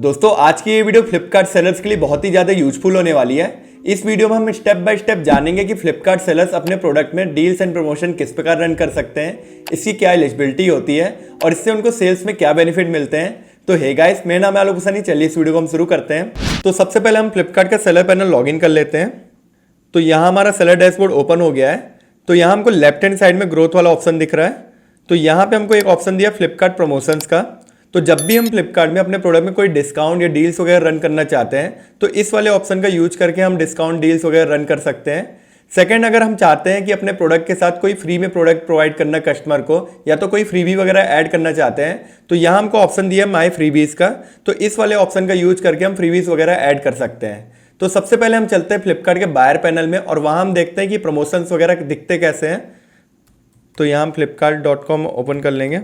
दोस्तों आज की ये वीडियो फ्लिपकार्ट सेलर्स के लिए बहुत ही ज़्यादा यूजफुल होने वाली है। इस वीडियो में हम स्टेप बाय स्टेप जानेंगे कि फ्लिपकार्ट सेलर्स अपने प्रोडक्ट में डील्स एंड प्रमोशन किस प्रकार रन कर सकते हैं, इसकी क्या एलिजिबिलिटी होती है और इससे उनको सेल्स में क्या बेनिफिट मिलते हैं। तो हे गाइस, मेरा नाम है आलोक हुसैनी। चलिए इस वीडियो को हम शुरू करते हैं। तो सबसे पहले हम फ्लिपकार्ट का सेलर पैनल लॉगिन कर लेते हैं। तो यहाँ हमारा सेलर डैशबोर्ड ओपन हो गया है। तो यहाँ हमको लेफ्ट हैंड साइड में ग्रोथ वाला ऑप्शन दिख रहा है। तो यहाँ पे हमको एक ऑप्शन दिया फ्लिपकार्ट प्रमोशंस का। तो जब भी हम फ्लिपकार्ट में अपने प्रोडक्ट में कोई डिस्काउंट या डील्स वगैरह रन करना चाहते हैं तो इस वाले ऑप्शन का यूज करके हम डिस्काउंट डील्स वगैरह रन कर सकते हैं। सेकंड, अगर हम चाहते हैं कि अपने प्रोडक्ट के साथ कोई फ्री में प्रोडक्ट प्रोवाइड करना कस्टमर को या तो कोई फ्रीबी वगैरह ऐड करना चाहते हैं तो यहाँ हमको ऑप्शन दिया माई फ्रीबीज का। तो इस वाले ऑप्शन का यूज करके हम फ्रीबीज वगैरह ऐड कर सकते हैं। तो सबसे पहले हम चलते हैं फ्लिपकार्ट के बायर पैनल में और वहाँ हम देखते हैं कि प्रमोशंस वगैरह दिखते कैसे हैं। तो यहाँ हम flipkart.com ओपन कर लेंगे।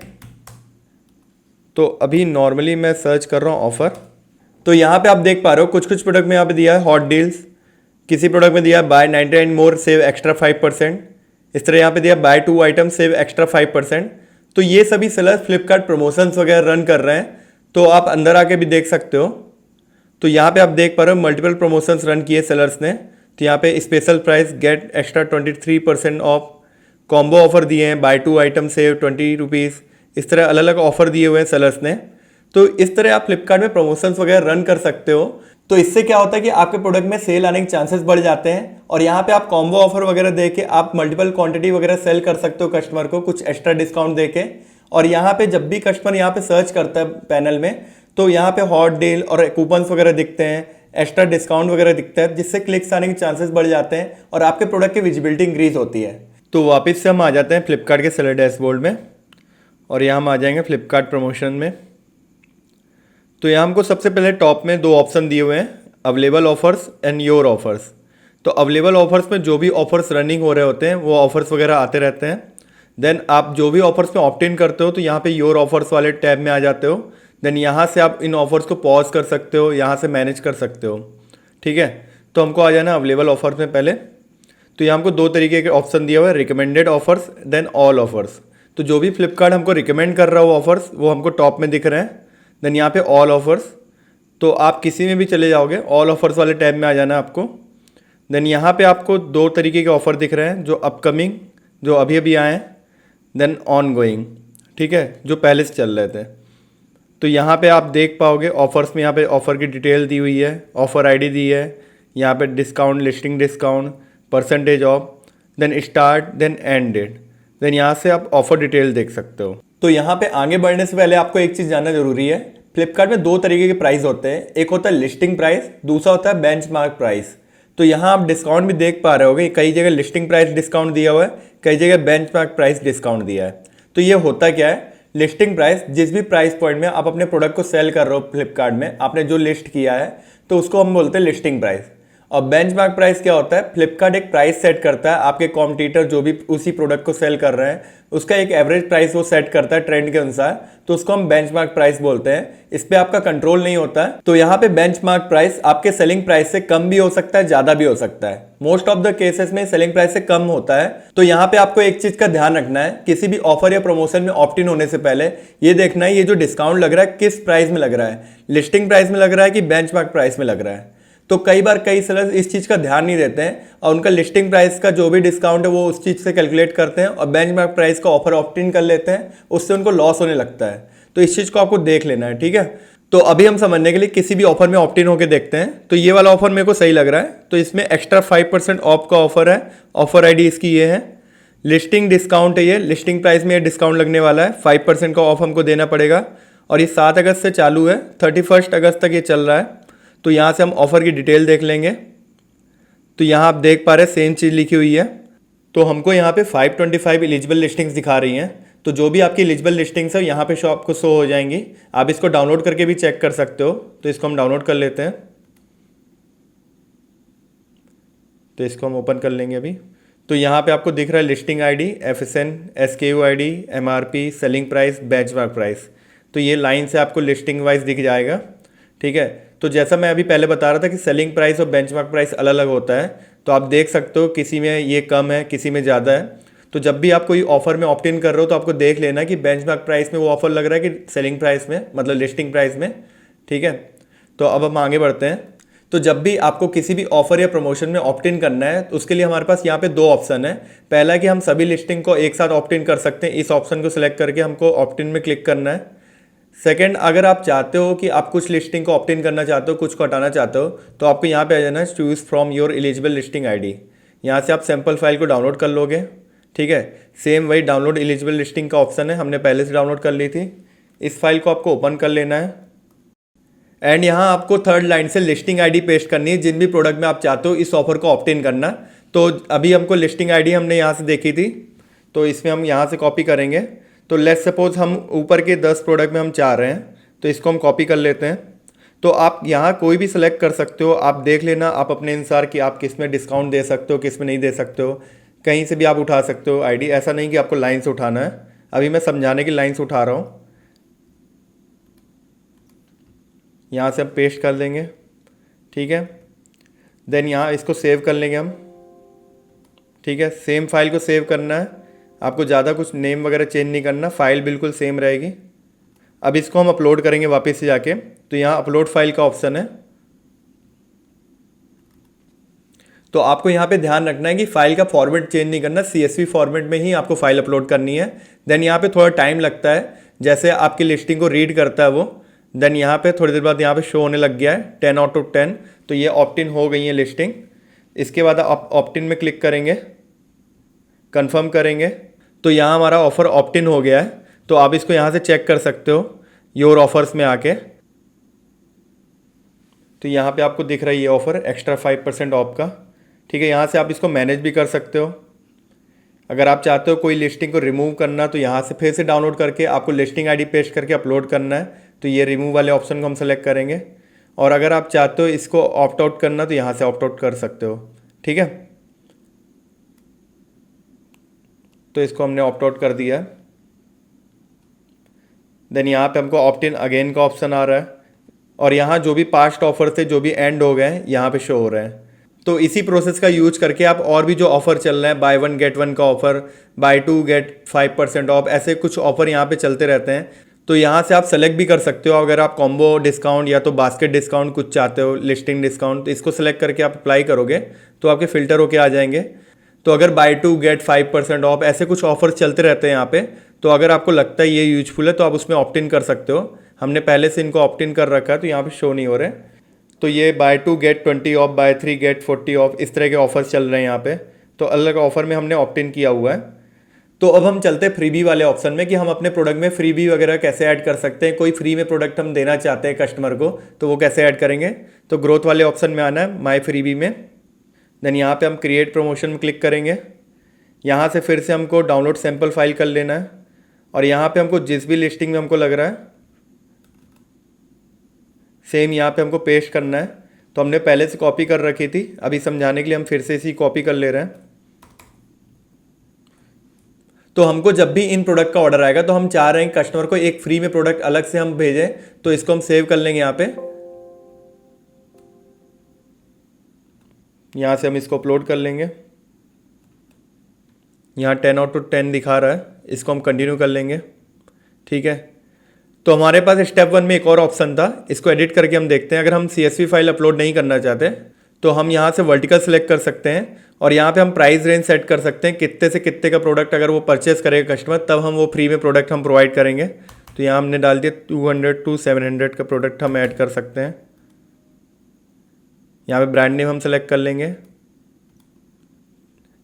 तो अभी नॉर्मली मैं सर्च कर रहा हूँ ऑफ़र। तो यहाँ पे आप देख पा रहे हो कुछ प्रोडक्ट में यहाँ पे दिया है हॉट डील्स, किसी प्रोडक्ट में दिया है बाय 99 मोर सेव एक्स्ट्रा 5%। इस तरह यहाँ पे दिया बाय 2 आइटम सेव एक्स्ट्रा 5%। तो ये सभी सेलर्स फ्लिपकार्ट प्रमोशंस वगैरह रन कर रहे हैं। तो आप अंदर आके भी देख सकते हो। तो यहाँ पे आप देख पा रहे हो मल्टीपल प्रमोशंस रन किए सेलर्स ने। तो यहाँ पे special price get extra 23% of, combo offer दिए हैं बाय 2 आइटम सेव 20 रुपीज़। इस तरह अलग अलग ऑफर दिए हुए हैं सेलर्स ने। तो इस तरह आप फ्लिपकार्ट में प्रमोशंस वगैरह रन कर सकते हो। तो इससे क्या होता है कि आपके प्रोडक्ट में सेल आने के चांसेस बढ़ जाते हैं और यहाँ पे आप कॉम्बो ऑफर वगैरह दे के आप मल्टीपल क्वांटिटी वगैरह सेल कर सकते हो कस्टमर को कुछ एक्स्ट्रा डिस्काउंट दे के। और यहाँ पे जब भी कस्टमर यहाँ पे सर्च करता है पैनल में तो यहाँ पे हॉट डील और कूपन्स वगैरह दिखते हैं, एक्स्ट्रा डिस्काउंट वगैरह दिखता है, जिससे क्लिक्स आने के चांसेस बढ़ जाते हैं और आपके प्रोडक्ट की विजिबिलिटी इंक्रीज होती है। तो वापस से हम आ जाते हैं फ्लिपकार्ट के सेलर डैशबोर्ड में और यहाँ हम आ जाएंगे फ्लिपकार्ट प्रमोशन में। तो यहाँ हमको सबसे पहले टॉप में दो ऑप्शन दिए हुए हैं, available offers and your offers. तो अवेलेबल ऑफर्स में जो भी ऑफर्स रनिंग हो रहे होते हैं वो ऑफर्स वगैरह आते रहते हैं। देन आप जो भी ऑफर्स में ऑप्ट इन करते हो तो यहाँ पे योर ऑफर्स वाले टैब में आ जाते हो। देन यहाँ से आप इन ऑफर्स को पॉज कर सकते हो, यहाँ से मैनेज कर सकते हो। ठीक है, तो हमको आ जाना अवेलेबल ऑफर्स में पहले। तो यहाँ हमको दो तरीके के ऑप्शन दिया हुआ है, recommended offers then all offers. तो जो भी फ्लिपकार्ट हमको रिकमेंड कर रहा हो ऑफर्स वो हमको टॉप में दिख रहे हैं। देन यहाँ पे ऑल ऑफर्स, तो आप किसी में भी चले जाओगे, ऑल ऑफर्स वाले टैब में आ जाना है आपको। देन यहाँ पे आपको दो तरीके के ऑफर दिख रहे हैं, जो अपकमिंग जो अभी अभी आए हैं, देन ऑन गोइंग, ठीक है, जो पहले से चल रहे थे। तो यहाँ पे आप देख पाओगे ऑफर्स में यहाँ पे ऑफ़र की डिटेल दी हुई है, ऑफ़र आईडी दी है, यहाँ पे discount, listing discount, percentage off, then start, then end date. Then यहाँ से आप ऑफर डिटेल देख सकते हो। तो यहाँ पे आगे बढ़ने से पहले आपको एक चीज़ जानना जरूरी है। फ्लिपकार्ट में दो तरीके के प्राइस होते हैं, एक होता है लिस्टिंग प्राइस, दूसरा होता है बेंचमार्क प्राइस। तो यहाँ आप डिस्काउंट भी देख पा रहे होगे, कई जगह लिस्टिंग प्राइस डिस्काउंट दिया हुआ है, कई जगह बेंचमार्क प्राइस डिस्काउंट दिया है। तो ये होता क्या है, लिस्टिंग प्राइस, जिस भी प्राइस पॉइंट में आप अपने प्रोडक्ट को सेल कर रहे हो फ्लिपकार्ट में, आपने जो लिस्ट किया है तो उसको हम बोलते हैं लिस्टिंग प्राइस। और बेंचमार्क प्राइस क्या होता है, फ्लिपकार्ट एक प्राइस सेट करता है, आपके कॉम्पिटिटर जो भी उसी प्रोडक्ट को सेल कर रहे हैं उसका एक एवरेज प्राइस वो सेट करता है ट्रेंड के अनुसार, तो उसको हम बेंचमार्क प्राइस बोलते हैं। इस पे आपका कंट्रोल नहीं होता है। तो यहाँ पे बेंचमार्क प्राइस आपके सेलिंग प्राइस से कम भी हो सकता है, ज्यादा भी हो सकता है। मोस्ट ऑफ द केसेस में सेलिंग प्राइस से कम होता है। तो यहाँ पे आपको एक चीज का ध्यान रखना है, किसी भी ऑफर या प्रमोशन में ऑप्ट इन होने से पहले ये देखना है ये जो डिस्काउंट लग रहा है किस प्राइस में लग रहा है, लिस्टिंग प्राइस में लग रहा है कि बेंचमार्क प्राइस में लग रहा है। तो कई बार कई सेलर्स इस चीज़ का ध्यान नहीं देते हैं और उनका लिस्टिंग प्राइस का जो भी डिस्काउंट है वो उस चीज़ से कैलकुलेट करते हैं और बेंचमार्क प्राइस का ऑफर ऑप्ट इन कर लेते हैं, उससे उनको लॉस होने लगता है। तो इस चीज़ को आपको देख लेना है, ठीक है। तो अभी हम समझने के लिए किसी भी ऑफर में ऑप्ट इन होकर देखते हैं। तो ये वाला ऑफर मेरे को सही लग रहा है, तो इसमें एक्स्ट्रा 5% ऑफ का ऑफर है। ऑफर आई डी इसकी ये है, लिस्टिंग डिस्काउंट है, ये लिस्टिंग प्राइस में ये डिस्काउंट लगने वाला है, 5% का ऑफ हमको देना पड़ेगा। और ये 7 अगस्त से चालू है, 31 अगस्त तक ये चल रहा है। तो यहाँ से हम ऑफ़र की डिटेल देख लेंगे। तो यहाँ आप देख पा रहे हैं सेम चीज़ लिखी हुई है। तो हमको यहाँ पे 525 एलिजिबल लिस्टिंग्स दिखा रही हैं। तो जो भी आपकी एलिजिबल लिस्टिंग्स है यहाँ पे आपको शो हो जाएंगी। आप इसको डाउनलोड करके भी चेक कर सकते हो। तो इसको हम डाउनलोड कर लेते हैं। तो इसको हम ओपन कर लेंगे अभी। तो यहाँ पे आपको दिख रहा है listing ID, FSN, SKU ID, MRP, selling price, benchmark price. तो ये लाइन से आपको लिस्टिंग वाइज दिख जाएगा, ठीक है। तो जैसा मैं अभी पहले बता रहा था कि सेलिंग प्राइस और बेंचमार्क प्राइस अलग अलग होता है। तो आप देख सकते हो किसी में ये कम है, किसी में ज़्यादा है। तो जब भी आप कोई ऑफर में ऑप्ट इन कर रहे हो तो आपको देख लेना कि बेंचमार्क प्राइस में वो ऑफर लग रहा है कि सेलिंग प्राइस में, मतलब लिस्टिंग प्राइस में, ठीक है। तो अब हम आगे बढ़ते हैं। तो जब भी आपको किसी भी ऑफर या प्रमोशन में ऑप्ट इन करना है तो उसके लिए हमारे पास यहाँ पे दो ऑप्शन है। पहला है कि हम सभी लिस्टिंग को एक साथ ऑप्ट इन कर सकते हैं, इस ऑप्शन को सिलेक्ट करके हमको ऑप्ट इन में क्लिक करना है। सेकंड, अगर आप चाहते हो कि आप कुछ लिस्टिंग को ऑप्ट इन करना चाहते हो, कुछ को हटाना चाहते हो, तो आपको यहाँ पे आ जाना है choose from your eligible listing ID. यहाँ से आप सैम्पल फाइल को डाउनलोड कर लोगे। ठीक है, सेम वही डाउनलोड एलिजिबल लिस्टिंग का ऑप्शन है, हमने पहले से डाउनलोड कर ली थी। इस फाइल को आपको ओपन कर लेना है एंड यहाँ आपको थर्ड लाइन से लिस्टिंग आईडी पेस्ट करनी है जिन भी प्रोडक्ट में आप चाहते हो इस ऑफर को ऑप्ट इन करना। तो अभी हमको लिस्टिंग आईडी हमने यहाँ से देखी थी, तो इसमें हम यहाँ से कॉपी करेंगे। तो लेट्स सपोज हम ऊपर के 10 प्रोडक्ट में हम चाह रहे हैं, तो इसको हम कॉपी कर लेते हैं। तो आप यहाँ कोई भी सिलेक्ट कर सकते हो, आप देख लेना आप अपने अनुसार कि आप किस में डिस्काउंट दे सकते हो, किस में नहीं दे सकते हो। कहीं से भी आप उठा सकते हो आईडी, ऐसा नहीं कि आपको लाइन से उठाना है। अभी मैं समझाने की लाइन से उठा रहा हूँ। यहाँ से हम पेस्ट कर देंगे। ठीक है, देन यहाँ इसको सेव कर लेंगे हम। ठीक है, सेम फाइल को सेव करना है, आपको ज़्यादा कुछ नेम वगैरह चेंज नहीं करना, फाइल बिल्कुल सेम रहेगी। अब इसको हम अपलोड करेंगे वापस से जाके, तो यहाँ अपलोड फाइल का ऑप्शन है। तो आपको यहाँ पे ध्यान रखना है कि फाइल का फॉर्मेट चेंज नहीं करना, CSV फॉर्मेट में ही आपको फाइल अपलोड करनी है। देन यहाँ पे थोड़ा टाइम लगता है, जैसे आपकी लिस्टिंग को रीड करता है वो। देन यहाँ पे थोड़ी देर बाद यहाँ पे शो होने लग गया है 10 आउट ऑफ 10, तो ये ऑप्ट इन हो गई है लिस्टिंग। इसके बाद आप ऑप्ट इन में क्लिक करेंगे, कंफर्म करेंगे, तो यहाँ हमारा ऑफर ऑप्ट इन हो गया है। तो आप इसको यहाँ से चेक कर सकते हो योर ऑफर्स में आके। तो यहाँ पे आपको दिख रही है ऑफर एक्स्ट्रा 5% ऑफ का। ठीक है, यहाँ से आप इसको मैनेज भी कर सकते हो। अगर आप चाहते हो कोई लिस्टिंग को रिमूव करना, तो यहाँ से फिर से डाउनलोड करके आपको लिस्टिंग आईडी पेस्ट करके अपलोड करना है, तो ये रिमूव वाले ऑप्शन को हम सेलेक्ट करेंगे। और अगर आप चाहते हो इसको ऑप्ट आउट करना, तो यहाँ से ऑप्ट आउट कर सकते हो। ठीक है, तो इसको हमने ऑप्ट आउट कर दिया। देन यहाँ पे हमको ऑप्ट इन अगेन का ऑप्शन आ रहा है, और यहाँ जो भी पास्ट ऑफर थे जो भी एंड हो गए हैं यहाँ पे शो हो रहे हैं। तो इसी प्रोसेस का यूज करके आप और भी जो ऑफर चल रहे हैं, बाय 1 गेट 1 का ऑफर, बाय 2 गेट 5% ऑफ, ऐसे कुछ ऑफर यहाँ पे चलते रहते हैं। तो यहाँ से आप सेलेक्ट भी कर सकते हो। अगर आप कॉम्बो डिस्काउंट या तो बास्केट डिस्काउंट कुछ चाहते हो, लिस्टिंग डिस्काउंट, तो इसको सेलेक्ट करके आप अप्लाई करोगे तो आपके फिल्टर होके आ जाएंगे। तो अगर बाय 2 गेट 5% ऑफ, ऐसे कुछ ऑफर चलते रहते हैं यहाँ पे। तो अगर आपको लगता है ये यूजफुल है तो आप उसमें ऑप्ट इन कर सकते हो। हमने पहले से इनको ऑप्ट इन कर रखा है, तो यहाँ पे शो नहीं हो रहे। तो ये buy 2 get 20 off, buy 3 get 40 off, इस तरह के ऑफर्स चल रहे हैं यहाँ पे। तो अलग ऑफर में हमने ऑप्ट इन किया हुआ है। तो अब हम चलते हैं फ्रीबी वाले ऑप्शन में कि हम अपने प्रोडक्ट में फ्रीबी वगैरह कैसे ऐड कर सकते हैं। कोई फ्री में प्रोडक्ट हम देना चाहते हैं कस्टमर को, तो वो कैसे ऐड करेंगे। तो ग्रोथ वाले ऑप्शन में आना है, माई फ्रीबी में। देन यहाँ पे हम क्रिएट प्रमोशन में क्लिक करेंगे। यहाँ से फिर से हमको डाउनलोड सैम्पल फाइल कर लेना है, और यहाँ पे हमको जिस भी लिस्टिंग में हमको लग रहा है सेम यहाँ पे हमको पेस्ट करना है। तो हमने पहले से कॉपी कर रखी थी, अभी समझाने के लिए हम फिर से इसी कॉपी कर ले रहे हैं। तो हमको जब भी इन प्रोडक्ट का ऑर्डर आएगा तो हम चाह रहे हैं कस्टमर को एक फ्री में प्रोडक्ट अलग से हम भेजें, तो इसको हम सेव कर लेंगे यहाँ पे। यहाँ से हम इसको अपलोड कर लेंगे। यहाँ 10 आउट ऑफ 10 दिखा रहा है, इसको हम कंटिन्यू कर लेंगे। ठीक है, तो हमारे पास स्टेप 1 में एक और ऑप्शन था, इसको एडिट करके हम देखते हैं। अगर हम CSV फाइल अपलोड नहीं करना चाहते तो हम यहाँ से वर्टिकल सेलेक्ट कर सकते हैं, और यहाँ पे हम प्राइस रेंज सेट कर सकते हैं, कितने से कितने का प्रोडक्ट अगर वो परचेस करेगा कस्टमर तब हम वो फ्री में प्रोडक्ट हम प्रोवाइड करेंगे। तो यहाँ हमने डाल दिया 200 to 700 का प्रोडक्ट हम ऐड कर सकते हैं। यहाँ पे ब्रांड नेम हम सेलेक्ट कर लेंगे,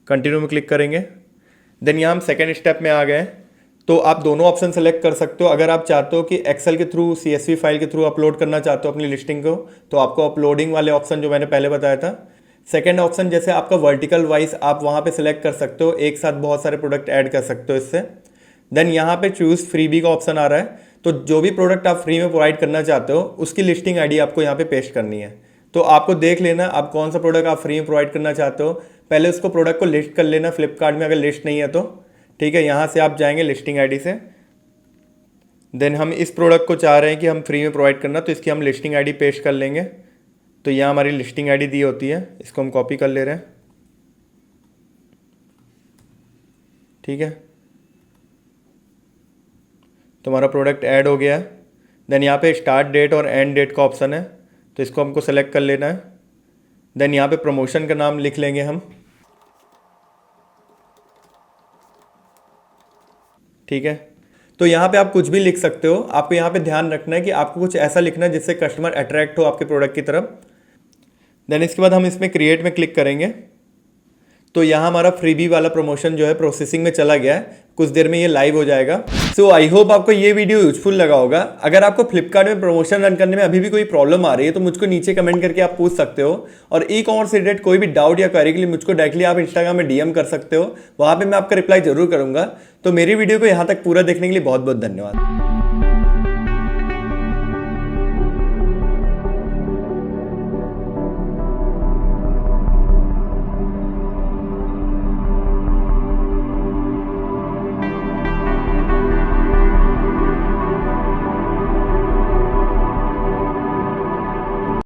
कंटिन्यू में क्लिक करेंगे। देन यहाँ हम सेकेंड स्टेप में आ गए। तो आप दोनों ऑप्शन सेलेक्ट कर सकते हो। अगर आप चाहते हो कि एक्सेल के थ्रू, CSV फाइल के थ्रू अपलोड करना चाहते हो अपनी लिस्टिंग को, तो आपको अपलोडिंग वाले ऑप्शन जो मैंने पहले बताया था। सेकंड ऑप्शन जैसे आपका वर्टिकल वाइज आप वहाँ पे सिलेक्ट कर सकते हो, एक साथ बहुत सारे प्रोडक्ट ऐड कर सकते हो इससे। देन यहाँ पे चूज़ फ्रीबी का ऑप्शन आ रहा है, तो जो भी प्रोडक्ट आप फ्री में प्रोवाइड करना चाहते हो उसकी लिस्टिंग आईडी आपको यहाँ पे पेस्ट करनी है। तो आपको देख लेना आप कौन सा प्रोडक्ट आप फ्री में प्रोवाइड करना चाहते हो, पहले उसको प्रोडक्ट को लिस्ट कर लेना फ्लिपकार्ट में, अगर लिस्ट नहीं है तो। ठीक है, यहाँ से आप जाएंगे लिस्टिंग आईडी से। देन हम इस प्रोडक्ट को चाह रहे हैं कि हम फ्री में प्रोवाइड करना, तो इसकी हम लिस्टिंग आईडी पेस्ट कर लेंगे। तो यहाँ हमारी लिस्टिंग आईडी दी होती है, इसको हम कॉपी कर ले रहे हैं। ठीक है, तो हमारा प्रोडक्ट ऐड हो गया। देन यहाँ पे स्टार्ट डेट और एंड डेट का ऑप्शन है, तो इसको हमको सेलेक्ट कर लेना है। देन यहाँ पे प्रमोशन का नाम लिख लेंगे हम, ठीक है। तो यहाँ पे आप कुछ भी लिख सकते हो, आपको यहाँ पे ध्यान रखना है कि आपको कुछ ऐसा लिखना है जिससे कस्टमर अट्रैक्ट हो आपके प्रोडक्ट की तरफ। देन इसके बाद हम इसमें क्रिएट में क्लिक करेंगे। तो यहाँ हमारा फ्रीबी वाला प्रमोशन जो है प्रोसेसिंग में चला गया है, कुछ देर में ये लाइव हो जाएगा। सो आई होप आपको ये वीडियो यूजफुल लगा होगा। अगर आपको फ्लिपकार्ट में प्रमोशन रन करने में अभी भी कोई प्रॉब्लम आ रही है तो मुझको नीचे कमेंट करके आप पूछ सकते हो। और ई कॉमर्स से रिलेटेड कोई भी डाउट या क्वेरी के लिए मुझको डायरेक्टली आप इंस्टाग्राम में डीएम कर सकते हो, वहाँ पे मैं आपका रिप्लाई जरूर करूंगा। तो मेरी वीडियो को यहाँ तक पूरा देखने के लिए बहुत बहुत धन्यवाद।